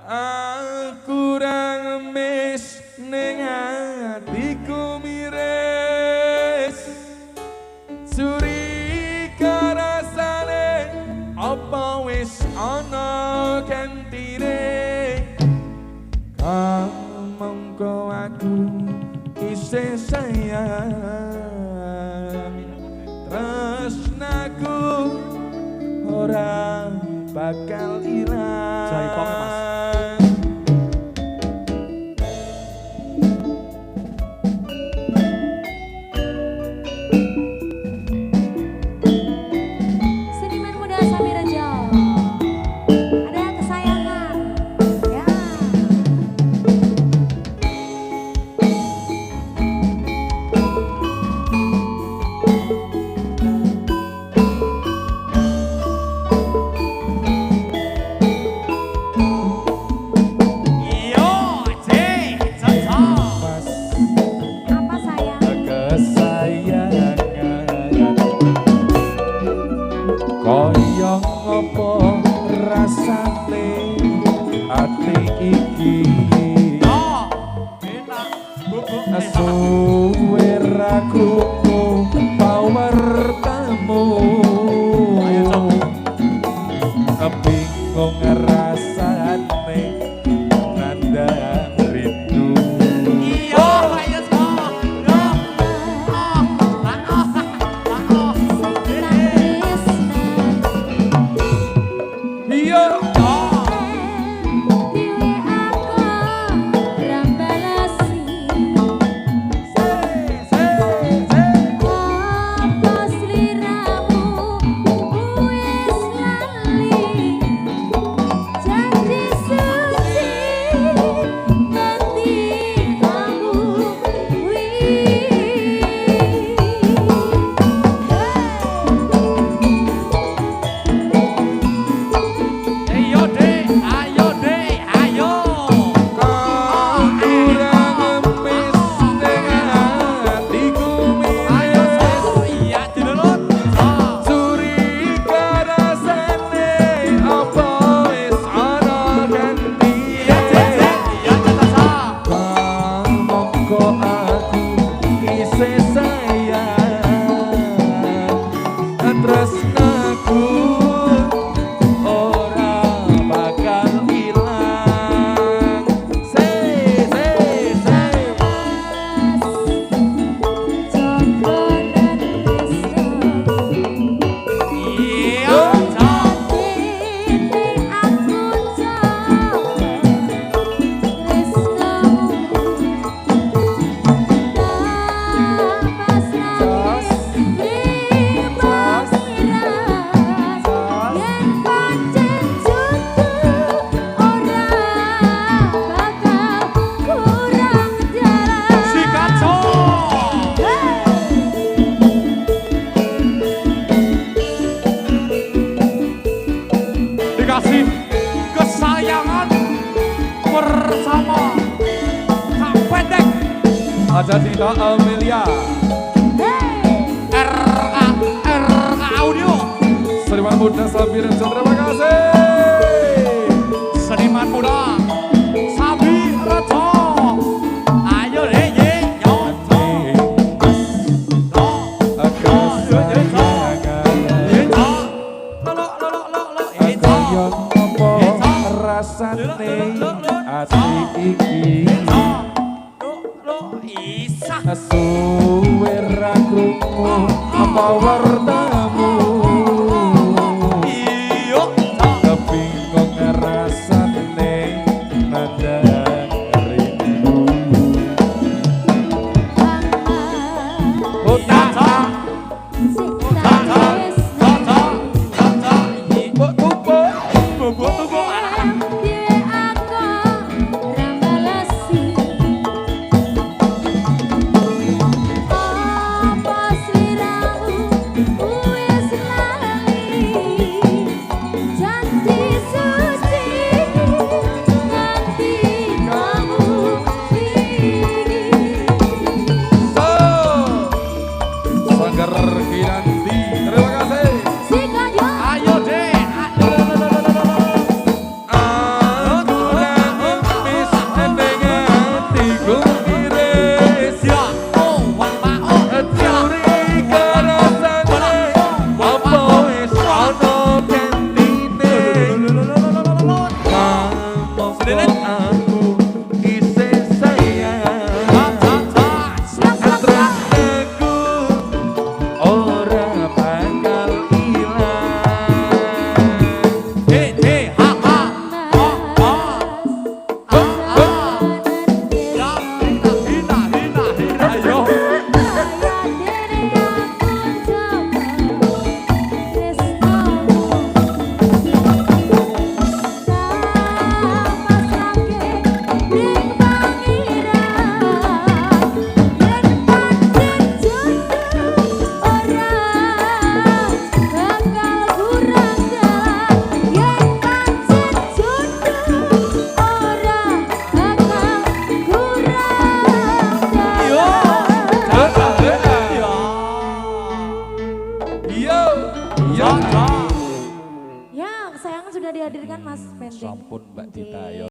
Aku ra ngemis ning atiku miris curiga rasane apa wis ana gantine mongko aku isih sayang tresnaku ora bakal ilang. Jaipongnya Mas. Seniman muda Samira Jawa. Ada kesayangan. Ya. Apa sayang? Kesayangan kaya ngopo rasane ati iki suwe ra krungu pawartamu bingung rasane nandang rindu iya tresnaku ora bakal ilang. Say Dikasih kesayangan bersama Kak Pendek Aja Cinta Amelia RA Audio Seniman muda Samira Jawa, terima kasih. seniman muda Sabi Rejo. Ayo deh ye yo yo Kaya ngopo rasane ati iki suwe ra krungu apa wartamu bingung rasane nandang rindu Apa sliramu kesayangan sudah dihadirkan Mas Pending. Sampun Mbak Dita ya.